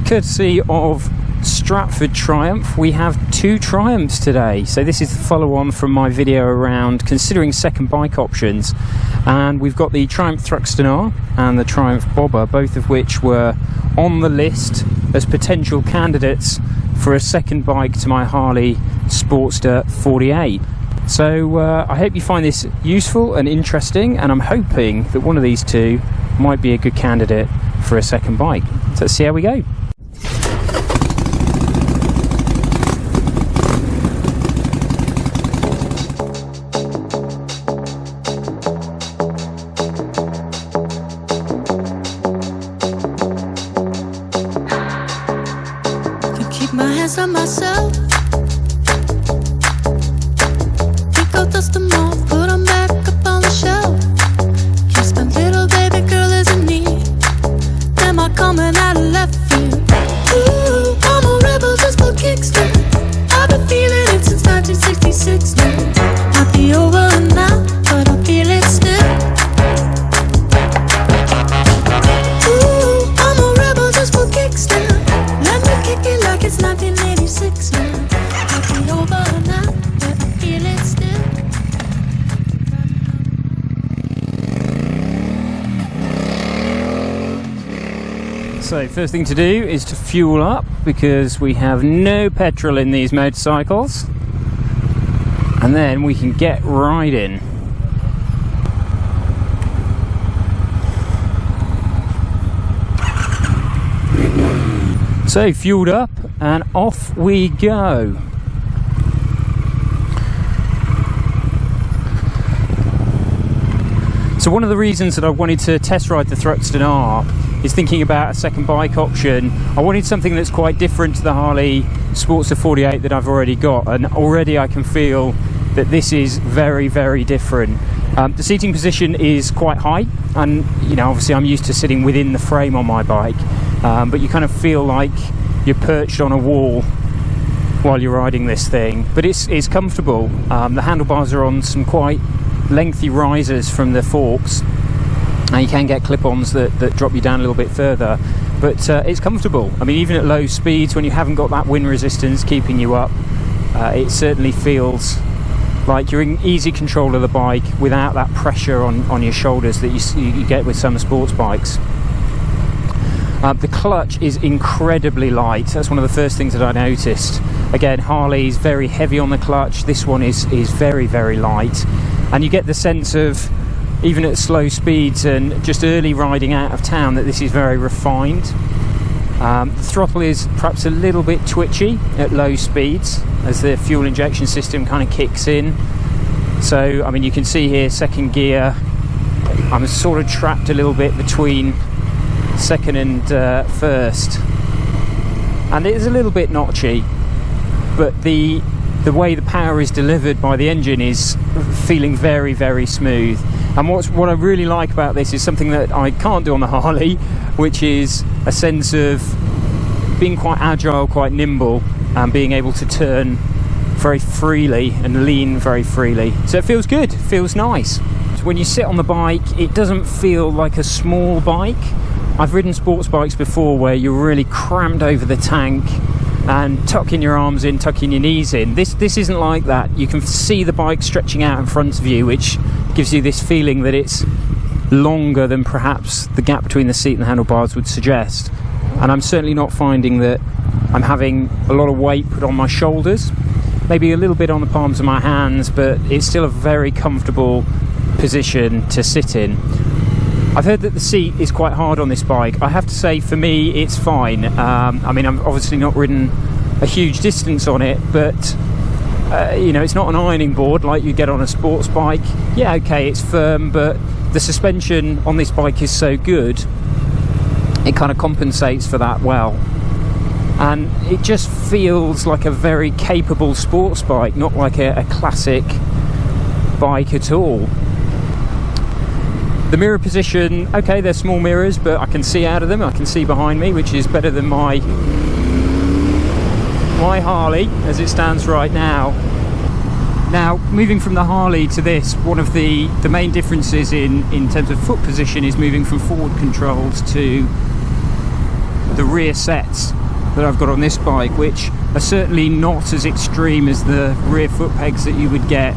courtesy of Stratford Triumph, we have 2 Triumphs today. So this is the follow-on from my video around considering second bike options, and we've got the Triumph Thruxton R and the Triumph Bobber, both of which were on the list as potential candidates for a second bike to my Harley Sportster 48. So I hope you find this useful and interesting, and I'm hoping that one of these 2 might be a good candidate for a second bike. So let's see how we go. My hands on myself, think I'll dust them off, put them back up on the shelf. Kiss my little baby girl is in need. Am I coming out of left field? Ooh, I'm a rebel just for kicks now. I've been feeling it since 1966 now. Might be over now, but I feel it still. Ooh, I'm a rebel just for kicks now. Let me kick it like it's 1986 now. I'll be over now, but I feel it still. So first thing to do is to fuel up, because we have no petrol in these motorcycles, and then we can get riding. So fueled up and off we go. So one of the reasons that I wanted to test ride the Thruxton R is thinking about a second bike option. I wanted something that's quite different to the Harley Sportster 48 that I've already got, and already I can feel that this is very, very different. The seating position is quite high, and you know, obviously I'm used to sitting within the frame on my bike. But you kind of feel like you're perched on a wall while you're riding this thing. But it's comfortable. The handlebars are on some quite lengthy risers from the forks, and you can get clip-ons that drop you down a little bit further. But it's comfortable. I mean, even at low speeds, when you haven't got that wind resistance keeping you up, it certainly feels like you're in easy control of the bike without that pressure on your shoulders that you get with some sports bikes. The clutch is incredibly light. That's one of the first things that I noticed. Again, Harley's very heavy on the clutch. This one is very, very light. And you get the sense of, even at slow speeds and just early riding out of town, that this is very refined. The throttle is perhaps a little bit twitchy at low speeds as the fuel injection system kind of kicks in. So, I mean, you can see here, second gear, I'm sort of trapped a little bit between second and first, and it is a little bit notchy, but the way the power is delivered by the engine is feeling very, very smooth. And what I really like about this is something that I can't do on the Harley, which is a sense of being quite agile, quite nimble, and being able to turn very freely and lean very freely. So it feels good, it feels nice. So when you sit on the bike, it doesn't feel like a small bike. I've ridden sports bikes before where you're really crammed over the tank and tucking your arms in, tucking your knees in. This isn't like that. You can see the bike stretching out in front of you, which gives you this feeling that it's longer than perhaps the gap between the seat and the handlebars would suggest. And I'm certainly not finding that I'm having a lot of weight put on my shoulders, maybe a little bit on the palms of my hands, but it's still a very comfortable position to sit in. I've heard that the seat is quite hard on this bike. I have to say, for me, it's fine. I mean, I've obviously not ridden a huge distance on it, but you know, it's not an ironing board like you get on a sports bike. Yeah, okay, it's firm, but the suspension on this bike is so good, it kind of compensates for that well. And it just feels like a very capable sports bike, not like a classic bike at all. The mirror position, okay, they're small mirrors, but I can see out of them, I can see behind me, which is better than my Harley as it stands right now. Now, moving from the Harley to this, one of the main differences in terms of foot position is moving from forward controls to the rear sets that I've got on this bike, which are certainly not as extreme as the rear foot pegs that you would get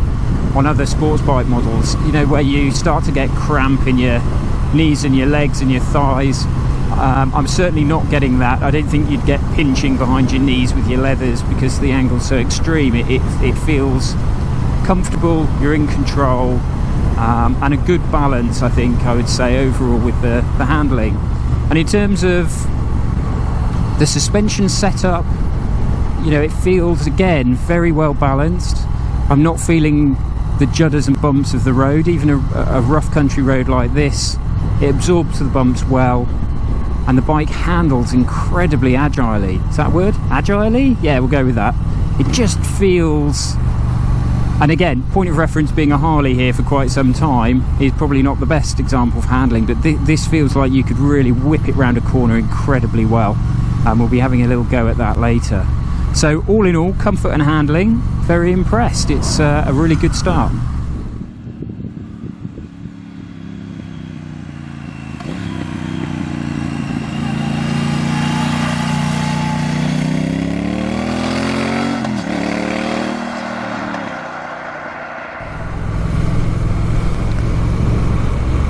on other sports bike models, you know, where you start to get cramp in your knees and your legs and your thighs. I'm certainly not getting that. I don't think you'd get pinching behind your knees with your leathers because the angle's so extreme. It feels comfortable, you're in control, and a good balance, I think, I would say, overall with the handling. And in terms of the suspension setup, you know, it feels, again, very well balanced. I'm not feeling the judders and bumps of the road. Even a rough country road like this, it absorbs the bumps well, and the bike handles incredibly agilely. Is that a word? Agilely? Yeah, we'll go with that. It just feels... And again, point of reference being a Harley here for quite some time is probably not the best example of handling, but this feels like you could really whip it round a corner incredibly well, and we'll be having a little go at that later. So all in all, comfort and handling, very impressed. It's a really good start.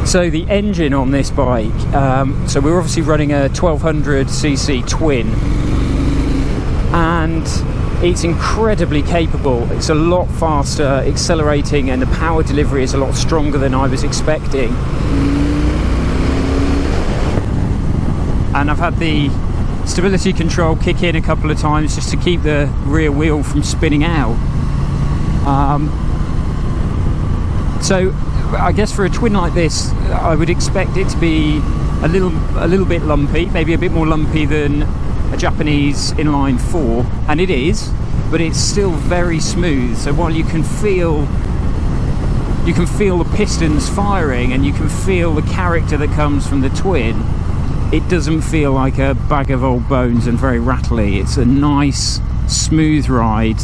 So the engine on this bike, so we're obviously running a 1200cc twin, and it's incredibly capable. It's a lot faster accelerating, and the power delivery is a lot stronger than I was expecting. And I've had the stability control kick in a couple of times just to keep the rear wheel from spinning out. So I guess for a twin like this, I would expect it to be a little bit lumpy, maybe a bit more lumpy than a Japanese inline 4, and it is, but it's still very smooth. So while you can feel the pistons firing and you can feel the character that comes from the twin, it doesn't feel like a bag of old bones and very rattly. It's a nice, smooth ride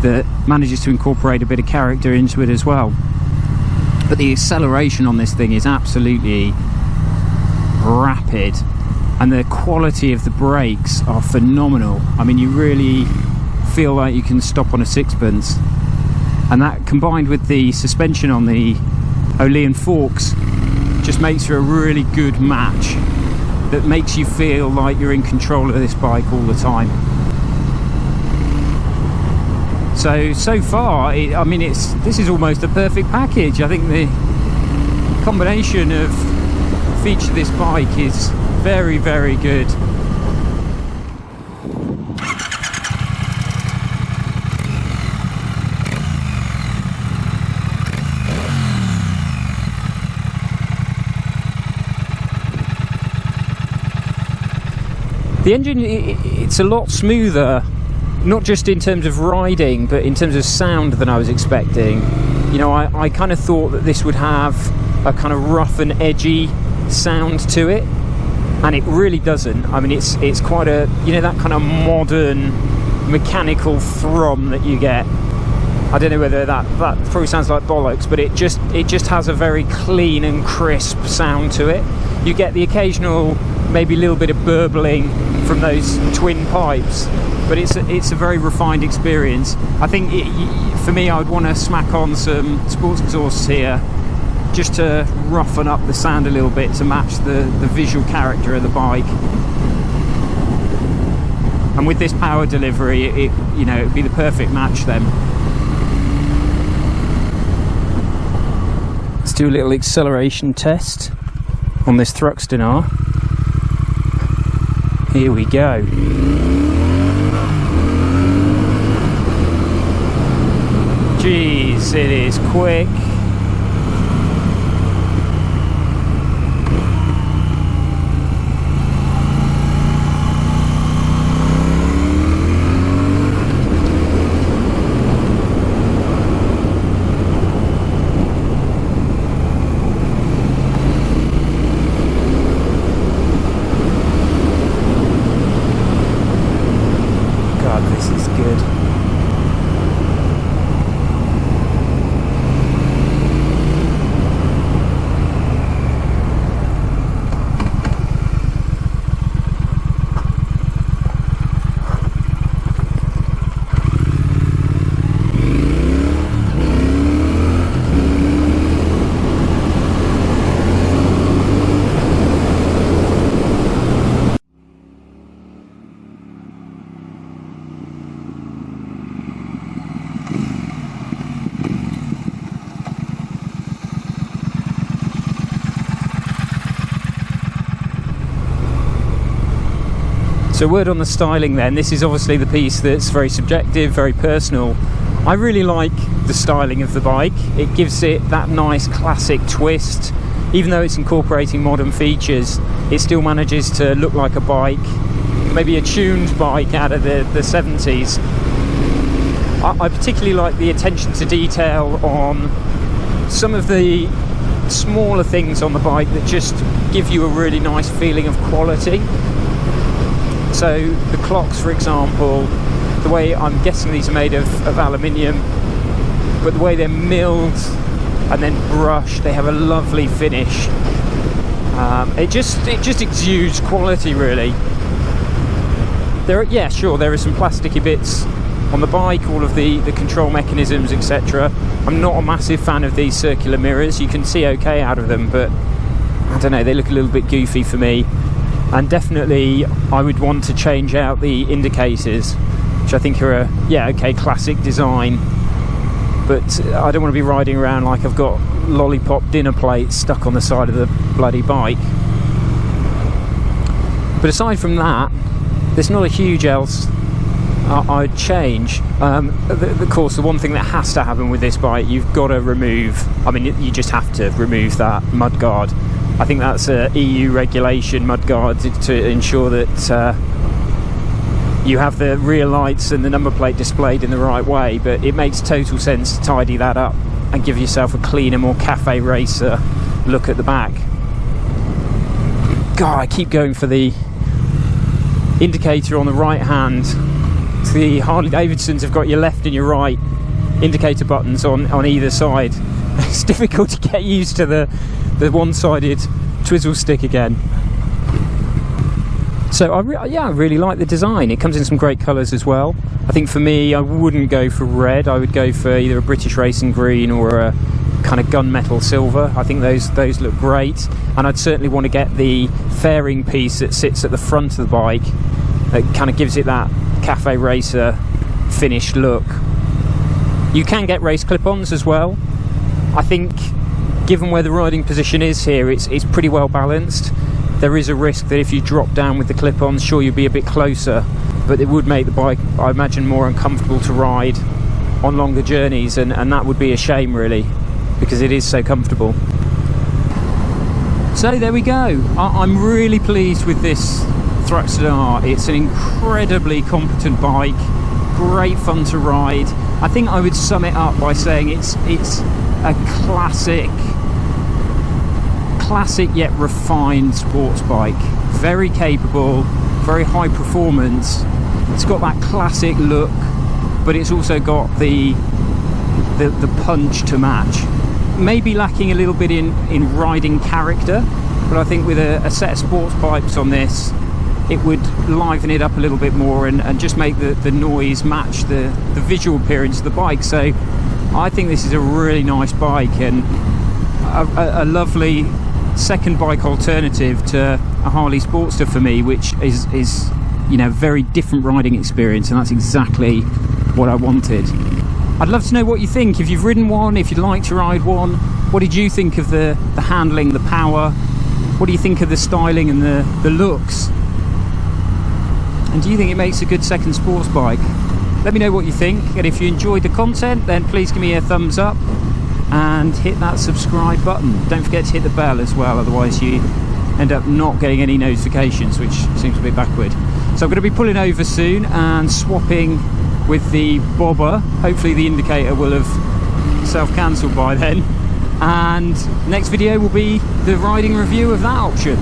that manages to incorporate a bit of character into it as well. But the acceleration on this thing is absolutely rapid, and the quality of the brakes are phenomenal. I mean, you really feel like you can stop on a sixpence, and that combined with the suspension on the O'Lean forks just makes for a really good match that makes you feel like you're in control of this bike all the time. So far, I mean, this is almost a perfect package. I think the combination of features of this bike is very, very good. The engine, it's a lot smoother, not just in terms of riding, but in terms of sound than I was expecting. You know, I kind of thought that this would have a kind of rough and edgy sound to it, and it really doesn't. I mean, it's quite a, you know, that kind of modern mechanical thrum that you get. I don't know whether that probably sounds like bollocks, but it just has a very clean and crisp sound to it. You get the occasional, maybe a little bit of burbling from those twin pipes, but it's a very refined experience. I think for me, I would want to smack on some sports exhausts here just to roughen up the sound a little bit to match the visual character of the bike. And with this power delivery, it would be the perfect match then. Let's do a little acceleration test on this Thruxton R. Here we go. Jeez, it is quick. This is good. So word on the styling then, this is obviously the piece that's very subjective, very personal. I really like the styling of the bike. It gives it that nice classic twist. Even though it's incorporating modern features, it still manages to look like a bike, maybe a tuned bike out of the 70s. I particularly like the attention to detail on some of the smaller things on the bike that just give you a really nice feeling of quality. So the clocks, for example, the way, I'm guessing these are made of aluminium, but the way they're milled and then brushed, they have a lovely finish. It just exudes quality, really. There are some plasticky bits on the bike, all of the control mechanisms, etc. I'm not a massive fan of these circular mirrors. You can see okay out of them, but I don't know, they look a little bit goofy for me. And definitely I would want to change out the indicators, which I think are a classic design, but I don't want to be riding around like I've got lollipop dinner plates stuck on the side of the bloody bike. But aside from that, there's not a huge else I'd change. Of course, the one thing that has to happen with this bike, you've got to remove, you just have to remove that mudguard. I think that's a EU regulation, mudguard, to ensure that you have the rear lights and the number plate displayed in the right way, but it makes total sense to tidy that up and give yourself a cleaner, more cafe racer look at the back. God, I keep going for the indicator on the right hand. The Harley Davidsons have got your left and your right indicator buttons on either side. It's difficult to get used to the one-sided twizzle stick again. So I really like the design. It comes in some great colours as well. I think for me, I wouldn't go for red. I would go for either a British Racing Green or a kind of gunmetal silver. I think those look great, and I'd certainly want to get the fairing piece that sits at the front of the bike. It kind of gives it that cafe racer finished look. You can get race clip-ons as well. I think given where the riding position is here, it's pretty well balanced. There is a risk that if you drop down with the clip-ons, sure, you'll be a bit closer, but it would make the bike, I imagine, more uncomfortable to ride on longer journeys, and that would be a shame, really, because it is so comfortable. So there we go. I'm really pleased with this Thruxton R. It's an incredibly competent bike, great fun to ride. I think I would sum it up by saying it's a classic yet refined sports bike. Very capable, very high performance. It's got that classic look, but it's also got the punch to match. Maybe lacking a little bit in riding character, but I think with a set of sports pipes on this, it would liven it up a little bit more and just make the noise match the visual appearance of the bike. So I think this is a really nice bike and a lovely second bike alternative to a Harley Sportster for me, which is very different riding experience, and that's exactly what I wanted. I'd love to know what you think. If you've ridden one, if you'd like to ride one, what did you think of the handling, the power? What do you think of the styling and the looks? And do you think it makes a good second sports bike? Let me know what you think, and if you enjoyed the content, then please give me a thumbs up and hit that subscribe button. Don't forget to hit the bell as well, otherwise you end up not getting any notifications, which seems a bit backward. So I'm going to be pulling over soon and swapping with the bobber. Hopefully the indicator will have self-cancelled by then, and next video will be the riding review of that option.